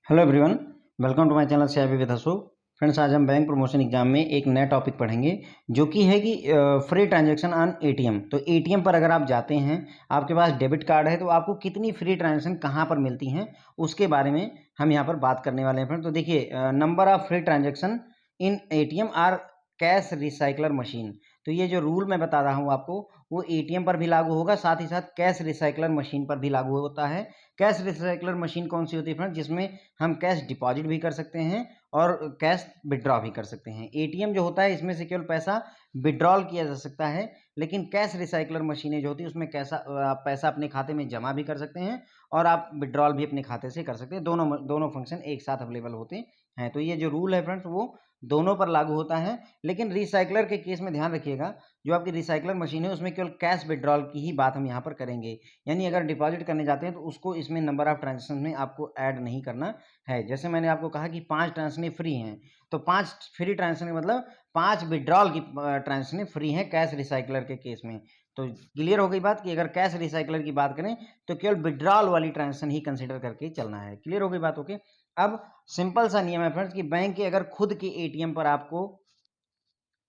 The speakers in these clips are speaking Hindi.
Hello everyone, welcome to my channel CIB with Ashok. Friends, आज हम बैंक प्रमोशन एग्जाम में एक नया टॉपिक पढ़ेंगे जो कि है कि फ्री ट्रांजैक्शन ऑन एटीएम। तो एटीएम पर अगर आप जाते हैं, आपके पास डेबिट कार्ड है, तो आपको कितनी फ्री ट्रांजैक्शन कहाँ पर मिलती हैं उसके बारे में हम यहाँ पर बात करने वाले हैं। फ्रेंड, तो देखिए, number of free transaction in ATM or cash recycler machine. तो ये जो रूल मैं बता रहा हूँ आपको, वो एटीएम पर भी लागू होगा, साथ ही साथ कैश रिसाइकलर मशीन पर भी लागू होता है। कैश रिसाइकलर मशीन कौन सी होती है फ्रेंड? जिसमें हम कैश डिपॉजिट भी कर सकते हैं और कैश विड्रॉ भी कर सकते हैं। एटीएम जो होता है, इसमें से केवल पैसा विड्रॉल किया जा सकता है, लेकिन कैश रिसाइकलर मशीनें जो होती है उसमें आप पैसा अपने खाते में जमा भी कर सकते हैं और आप विड्रॉल भी अपने खाते से कर सकते हैं। दोनों फंक्शन एक साथ अवेलेबल होते हैं। तो ये जो रूल है फ्रेंड्स, वो दोनों पर लागू होता है। लेकिन रिसाइकलर के केस में ध्यान रखिएगा, जो आपकी रिसाइकलर मशीन है उसमें केवल कैश विड्रॉल की ही बात हम यहाँ पर करेंगे। यानी अगर डिपॉजिट करने जाते हैं तो उसको इसमें नंबर ऑफ ट्रांजेक्शन में आपको ऐड नहीं करना है। जैसे मैंने आपको कहा कि 5 ट्रांजेक्शनें फ्री हैं, तो 5 फ्री ट्रांजेक्शन मतलब 5 विड्रॉल की ट्रांजेक्शनें फ्री हैं कैश रिसाइकलर के केस में। तो क्लियर हो गई बात कि अगर कैश रिसाइकलर की बात करें तो केवल विड्रॉल वाली ट्रांजेक्शन ही कंसिडर करके चलना है। क्लियर हो गई बात? ओके। अब सिंपल सा नियम है फ्रेंड्स कि बैंक के अगर खुद के एटीएम पर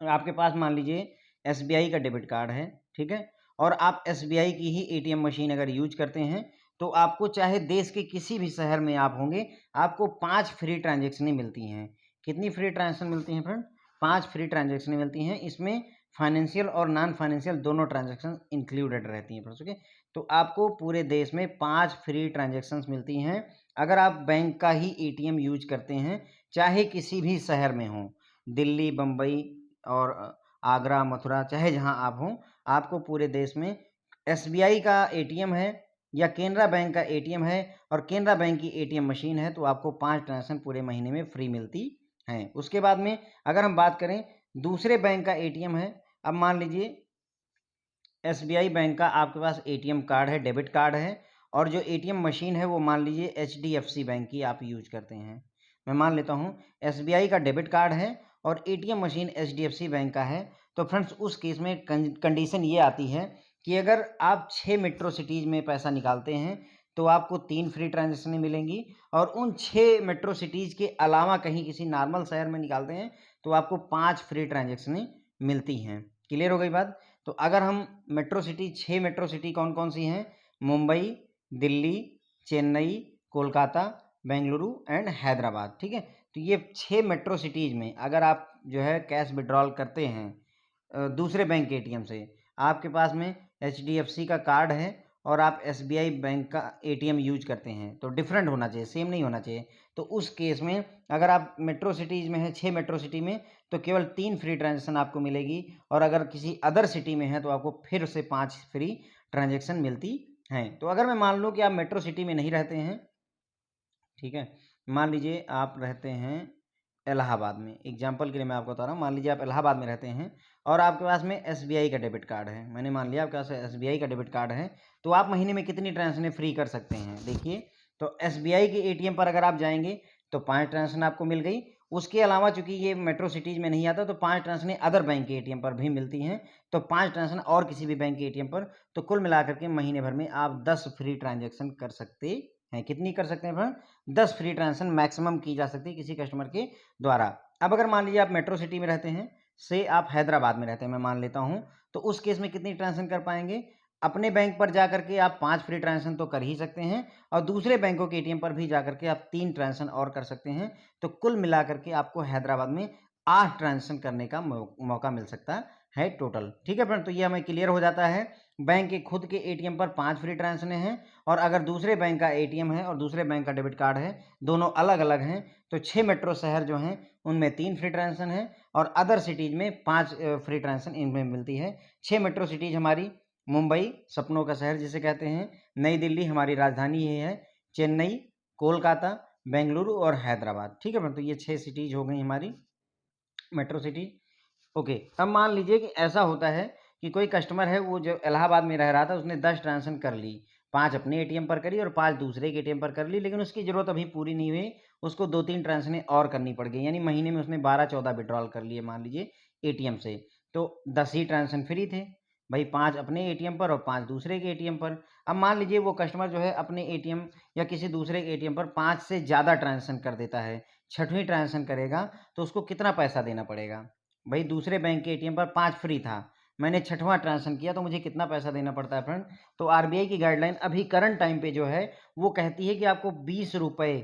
आपके पास मान लीजिए एसबीआई का डेबिट कार्ड है, ठीक है, और आप एसबीआई की ही एटीएम मशीन अगर यूज करते हैं, तो आपको चाहे देश के किसी भी शहर में आप होंगे, आपको 5 फ्री ट्रांजैक्शनें मिलती हैं। कितनी फ्री ट्रांजैक्शन मिलती हैं फ्रेंड? 5 फ्री ट्रांजैक्शनें मिलती हैं। इसमें फाइनेंशियल और नॉन फाइनेंशियल दोनों ट्रांजैक्शन इंक्लूडेड रहती हैं फ्रेंड्स। ओके, तो आपको पूरे देश में 5 फ्री ट्रांजैक्शंस मिलती हैं अगर आप बैंक का ही एटीएम यूज करते हैं, चाहे किसी भी शहर में हो, दिल्ली, बम्बई और आगरा, मथुरा, चाहे जहां आप हों, आपको पूरे देश में एसबीआई का एटीएम है या केनरा बैंक का एटीएम है और केनरा बैंक की एटीएम मशीन है, तो आपको 5 ट्रांजैक्शन पूरे महीने में फ्री मिलती हैं। उसके बाद में अगर हम बात करें दूसरे बैंक का एटीएम है, अब मान लीजिए एसबीआई बैंक का आपके पास एटीएम कार्ड है, डेबिट कार्ड है, और जो एटीएम मशीन है वो मान लीजिए एचडीएफसी बैंक की आप यूज करते हैं। मैं मान लेता हूँ एसबीआई का डेबिट कार्ड है और एटीएम मशीन एचडीएफसी बैंक का है। तो फ्रेंड्स, उस केस में कंडीशन ये आती है कि अगर आप 6 मेट्रो सिटीज में पैसा निकालते हैं तो आपको 3 फ्री ट्रांजेक्शनें मिलेंगी, और उन 6 मेट्रो सिटीज के अलावा कहीं किसी नॉर्मल शहर में निकालते हैं तो आपको 5 फ्री ट्रांजेक्शनें मिलती हैं। क्लियर हो गई बात? तो अगर हम मेट्रो सिटी 6 मेट्रो सिटी कौन-कौन सी हैं? मुंबई, दिल्ली, चेन्नई, कोलकाता, बेंगलुरु एंड हैदराबाद, ठीक है? तो ये 6 मेट्रो सिटीज़ में अगर आप जो है कैश विड्रॉल करते हैं दूसरे बैंक के एटीएम से, आपके पास में एचडीएफसी का कार्ड है और आप एसबीआई बैंक का एटीएम यूज करते हैं, तो डिफरेंट होना चाहिए, सेम नहीं होना चाहिए। तो उस केस में अगर आप मेट्रो सिटीज़ में हैं, 6 मेट्रो सिटी में, तो केवल 3 फ्री ट्रांजैक्शन आपको मिलेगी, और अगर किसी अदर सिटी में हैं तो आपको फिर से 5 फ्री ट्रांजैक्शन मिलती हैं। तो अगर मैं मान लूँ कि आप मेट्रो सिटी में नहीं रहते हैं, ठीक है, मान लीजिए आप रहते हैं इलाहाबाद में, एग्जाम्पल के लिए मैं आपको बता रहा हूँ, मान लीजिए आप इलाहाबाद में रहते हैं और आपके पास में एसबीआई का डेबिट कार्ड है। मैंने मान लिया आपके पास एसबीआई का डेबिट कार्ड है, तो आप महीने में कितनी ट्रांजेक्शन फ्री कर सकते हैं? देखिए, तो एसबीआई के एटीएम पर अगर आप जाएंगे तो 5 ट्रांजेक्शन आपको मिल गई। उसके अलावा चूंकि ये मेट्रो सिटीज में नहीं आता, तो 5 ट्रांजेक्शन अदर बैंक के एटीएम पर भी मिलती हैं, तो 5 ट्रांजेक्शन और किसी भी बैंक के एटीएम पर, तो कुल मिलाकर के महीने भर में आप 10 फ्री ट्रांजेक्शन कर सकते हैं। कितनी कर सकते हैं फ्रेंड? 10 फ्री ट्रांजेक्शन मैक्सिमम की जा सकती है किसी कस्टमर के द्वारा। अब अगर मान लीजिए आप मेट्रो सिटी में रहते हैं, से आप हैदराबाद में रहते हैं, मैं मान लेता हूं, तो उस केस में कितनी ट्रांजेक्शन कर पाएंगे? अपने बैंक पर जाकर के आप 5 फ्री ट्रांजेक्शन तो कर ही सकते हैं, और दूसरे बैंकों के एटीएम पर भी जाकर के आप 3 ट्रांजेक्शन और कर सकते हैं। तो कुल मिलाकर के आपको हैदराबाद में 8 ट्रांजेक्शन करने का मौका मिल सकता है टोटल। ठीक है फ्रेंड, तो ये हमें क्लियर हो जाता है। बैंक के खुद के एटीएम पर 5 फ्री ट्रांजेक्शन हैं, और अगर दूसरे बैंक का एटीएम है और दूसरे बैंक का डेबिट कार्ड है, दोनों अलग अलग हैं, तो 6 मेट्रो शहर जो हैं उनमें 3 फ्री ट्रांजेक्शन है, और अदर सिटीज में 5 फ्री ट्रांजेक्शन इनमें मिलती है। 6 मेट्रो सिटीज हमारी: मुंबई, सपनों का शहर जिसे कहते हैं; नई दिल्ली, हमारी राजधानी ये है; चेन्नई, कोलकाता, बेंगलुरु और हैदराबाद। ठीक है फ्रेंड, तो ये 6 सिटीज हो गई हमारी मेट्रो सिटी। ओके, अब मान लीजिए कि ऐसा होता है कि कोई कस्टमर है, वो जो इलाहाबाद में रह रहा था, उसने 10 ट्रांजेक्शन कर ली, 5 अपने एटीएम पर करी और 5 दूसरे के एटीएम पर कर ली, लेकिन उसकी ज़रूरत अभी पूरी नहीं हुई, उसको 2-3 ट्रांजेक्शनें और करनी पड़ गई, यानी महीने में उसने 12-14 विड्रॉल कर लिए मान लीजिए एटीएम से, तो 10 ही ट्रांजेक्शन फ्री थे। भाई 5 अपने एटीएम पर और 5 दूसरे के एटीएम पर। अब मान लीजिए वो कस्टमर जो है अपने एटीएम या किसी दूसरे के एटीएम पर 5 से ज़्यादा ट्रांज़ैक्शन कर देता है, छठवीं ट्रांज़ैक्शन करेगा तो उसको कितना पैसा देना पड़ेगा? भाई दूसरे बैंक के एटीएम पर 5 फ्री था, मैंने छठवां ट्रांज़ैक्शन किया तो मुझे कितना पैसा देना पड़ता है फ्रेंड? तो आरबीआई की गाइडलाइन अभी करंट टाइम पे जो है वो कहती है कि आपको ₹20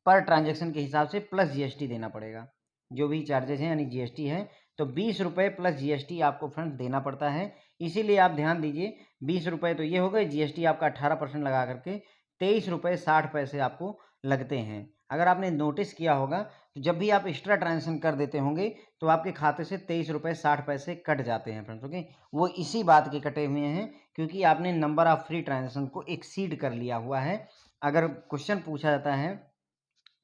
पर ट्रांजैक्शन के हिसाब से प्लस जीएसटी देना पड़ेगा। जो भी चार्जेज हैं यानी जीएसटी है, तो ₹20 प्लस जीएसटी आपको फ्रेंड्स देना पड़ता है। इसीलिए आप ध्यान दीजिए, ₹20 तो ये हो गए, जीएसटी आपका 18% लगा करके ₹23.60 आपको लगते हैं। अगर आपने नोटिस किया होगा तो जब भी आप एक्स्ट्रा ट्रांजेक्शन कर देते होंगे तो आपके खाते से ₹23.60 कट जाते हैं फ्रेंड्स। ओके, वो इसी बात के कटे हुए हैं क्योंकि आपने नंबर ऑफ फ्री ट्रांजेक्शन को एक्सीड कर लिया हुआ है। अगर क्वेश्चन पूछा जाता है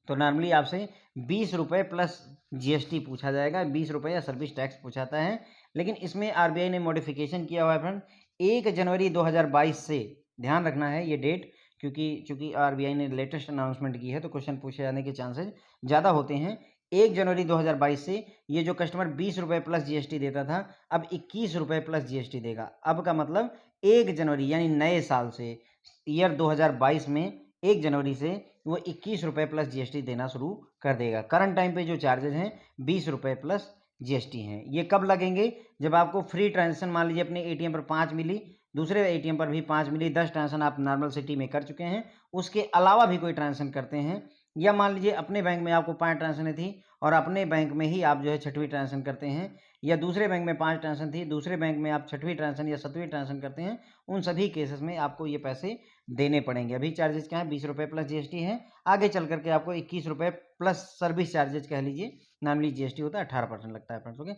तो नॉर्मली आपसे ₹20 प्लस जीएसटी पूछा जाएगा, ₹20 या सर्विस टैक्स पूछाता है। लेकिन इसमें आरबीआई ने मॉडिफिकेशन किया हुआ है फ्रेंड, 1 जनवरी 2022 से ध्यान रखना है ये डेट, क्योंकि चूंकि आरबीआई ने लेटेस्ट अनाउंसमेंट की है तो क्वेश्चन पूछे जाने के चांसेस ज़्यादा होते हैं। 1 जनवरी 2022 से ये जो कस्टमर ₹20 प्लस जीएसटी देता था, अब ₹21 प्लस जीएसटी देगा। अब का मतलब 1 जनवरी यानी नए साल से, ईयर 2022 में 1 जनवरी से वो ₹21 प्लस जीएसटी देना शुरू कर देगा। करंट टाइम पे जो चार्जेज हैं ₹20 प्लस जीएसटी हैं। ये कब लगेंगे? जब आपको फ्री ट्रांजैक्शन मान लीजिए अपने एटीएम पर 5 मिली, दूसरे एटीएम पर भी 5 मिली, 10 ट्रांजैक्शन आप नॉर्मल सिटी में कर चुके हैं, उसके अलावा भी कोई ट्रांजैक्शन करते हैं, या मान लीजिए अपने बैंक में आपको 5 ट्रांजैक्शन थी और अपने बैंक में ही आप जो है छठवीं ट्रांजैक्शन करते हैं, या दूसरे बैंक में 5 ट्रांजैक्शन थी, दूसरे बैंक में आप छठवीं ट्रांजैक्शन या 7वीं ट्रांजैक्शन करते हैं, उन सभी केसेस में आपको ये पैसे देने पड़ेंगे। अभी चार्जेस क्या है? ₹20 प्लस जीएसटी है। आगे चल करके आपको ₹21 प्लस सर्विस चार्जेज कह लीजिए, नॉर्मली जीएसटी होता है, 18% लगता है फ्रेंड्स। ओके,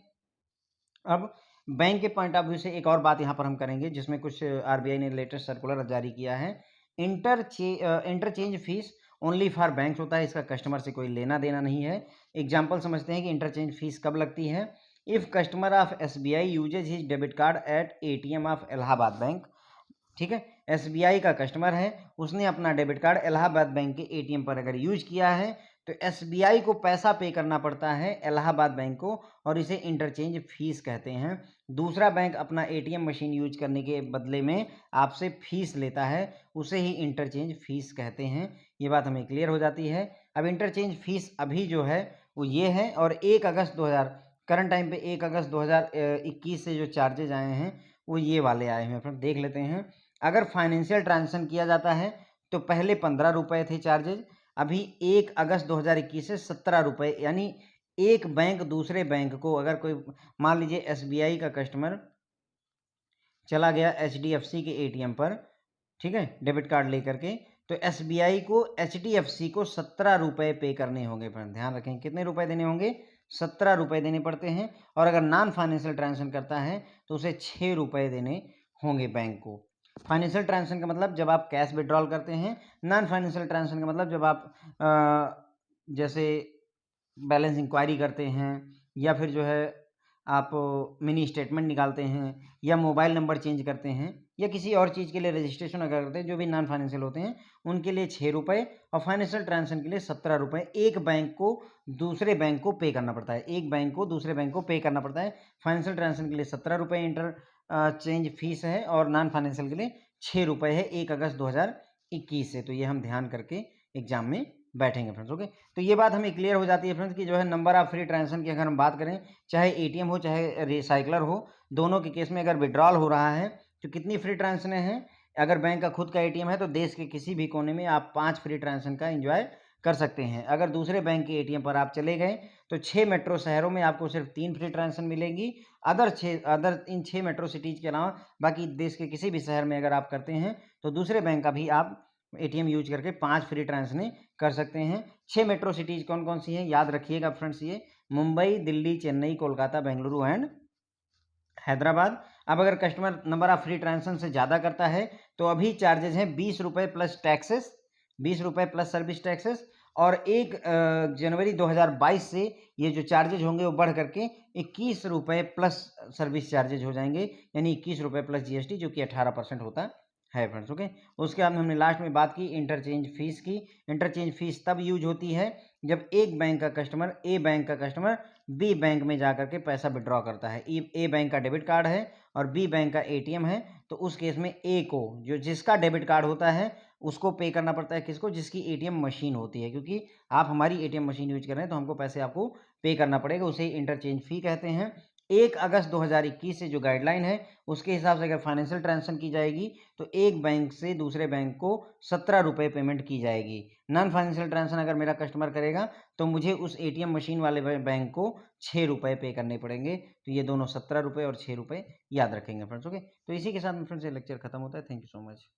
अब बैंक के पॉइंट ऑफ व्यू से एक और बात यहाँ पर हम करेंगे जिसमें कुछ आरबीआई ने लेटेस्ट सर्कुलर जारी किया है। Interchange fees only for banks होता है, इसका कस्टमर से कोई लेना देना नहीं है। एग्जाम्पल समझते हैं कि इंटरचेंज फीस कब लगती है। If customer of SBI uses his debit card at ATM of Allahabad bank, ठीक है, एसबीआई का कस्टमर है, उसने अपना डेबिट कार्ड इलाहाबाद बैंक के एटीएम पर अगर यूज किया है तो एसबीआई को पैसा पे करना पड़ता है इलाहाबाद बैंक को, और इसे इंटरचेंज फीस कहते हैं। दूसरा बैंक अपना एटीएम मशीन यूज करने के बदले में आपसे फीस लेता है, उसे ही इंटरचेंज फीस कहते हैं। ये बात हमें क्लियर हो जाती है। अब इंटरचेंज फीस अभी जो है वो ये है, और 1 अगस्त 2000 करंट टाइम पे 1 अगस्त 2021 से जो चार्जेज आए हैं वो ये वाले आए हैं। फिर देख लेते हैं। अगर फाइनेंशियल ट्रांजेक्शन किया जाता है तो पहले ₹15 थे चार्जेज, अभी 1 अगस्त 2021 से ₹17, यानी एक बैंक दूसरे बैंक को, अगर कोई मान लीजिए एसबीआई का कस्टमर चला गया एचडीएफसी के एटीएम पर, ठीक है, डेबिट कार्ड लेकर के, तो एसबीआई को एचडीएफसी को ₹17 पे करने होंगे। फ्रेंड ध्यान रखें, कितने रुपए देने होंगे? ₹17 देने पड़ते हैं। और अगर नॉन फाइनेंशियल ट्रांजेक्शन करता है तो उसे ₹6 देने होंगे बैंक को। फाइनेंशियल ट्रांजेक्शन का मतलब जब आप कैश विड्रॉल करते हैं, नॉन फाइनेंशियल ट्रांजेक्शन का मतलब जब आप जैसे बैलेंस इंक्वायरी करते हैं, या फिर जो है आप मिनी स्टेटमेंट निकालते हैं, या मोबाइल नंबर चेंज करते हैं, या किसी और चीज़ के लिए रजिस्ट्रेशन अगर करते हैं, जो भी नॉन फाइनेंशियल होते हैं उनके लिए ₹6 और फाइनेंशियल ट्रांजेक्शन के लिए ₹17 एक बैंक को दूसरे बैंक को पे करना पड़ता है। एक बैंक को दूसरे बैंक को पे करना पड़ता है। फाइनेंशियल ट्रांजेक्शन के लिए ₹17 इंटर चेंज फीस है, और नॉन फाइनेंशियल के लिए ₹6 है 1 अगस्त 2021 से। तो ये हम ध्यान करके एग्जाम में बैठेंगे फ्रेंड्स। ओके, तो ये बात हमें क्लियर हो जाती है फ्रेंड्स कि जो है नंबर ऑफ फ्री ट्रांजेक्शन की अगर हम बात करें, चाहे एटीएम हो चाहे रिसाइकलर हो, दोनों के केस में अगर विड्रॉल हो रहा है तो कितनी फ्री ट्रांजेक्शन हैं? अगर बैंक का खुद का एटीएम है तो देश के किसी भी कोने में आप 5 फ्री ट्रांजेक्शन का एंजॉय कर सकते हैं। अगर दूसरे बैंक के एटीएम पर आप चले गए तो 6 मेट्रो शहरों में आपको सिर्फ 3 फ्री ट्रांजेक्शन मिलेंगी। इन 6 मेट्रो सिटीज के अलावा बाकी देश के किसी भी शहर में अगर आप करते हैं तो दूसरे बैंक का भी आप एटीएम यूज करके 5 फ्री ट्रांजेक्शन कर सकते हैं। 6 मेट्रो सिटीज कौन कौन सी हैं याद रखिएगा फ्रेंड्स, ये मुंबई, दिल्ली, चेन्नई, कोलकाता, बेंगलुरु एंड हैदराबाद। अब अगर customer number of free transaction से ज़्यादा करता है तो अभी चार्जेज हैं ₹20 plus taxes, ₹20 plus service taxes, और 1 जनवरी 2022 से ये जो चार्जेज होंगे वो बढ़ करके ₹21 प्लस सर्विस चार्जेज हो जाएंगे, यानी ₹21 प्लस जीएसटी, जो कि 18% होता है फ्रेंड्स। ओके, उसके बाद हमने लास्ट में बात की इंटरचेंज फीस की। इंटरचेंज फीस तब यूज होती है जब एक बैंक का कस्टमर बी बैंक में जाकर के पैसा विड्रॉ करता है। ए बैंक का डेबिट कार्ड है और बी बैंक का एटीएम है, तो उस केस में ए को, जो जिसका डेबिट कार्ड होता है उसको पे करना पड़ता है, किसको, जिसकी एटीएम मशीन होती है, क्योंकि आप हमारी एटीएम मशीन यूज कर रहे हैं तो हमको पैसे आपको पे करना पड़ेगा, उसे इंटरचेंज फी कहते हैं। 1 अगस्त 2021 से जो गाइडलाइन है उसके हिसाब से अगर फाइनेंशियल ट्रांजेक्शन की जाएगी तो एक बैंक से दूसरे बैंक को 17 रुपये पेमेंट की जाएगी। नॉन फाइनेंशियल ट्रांजेक्शन अगर मेरा कस्टमर करेगा तो मुझे उस एटीएम मशीन वाले बैंक को 6 रुपये पे करने पड़ेंगे। तो ये दोनों 17 रुपये और 6 रुपये याद रखेंगे फ्रेंड्स। ओके, तो इसी के साथ में फ्रेंड्स ये लेक्चर खत्म होता है। Thank you so much.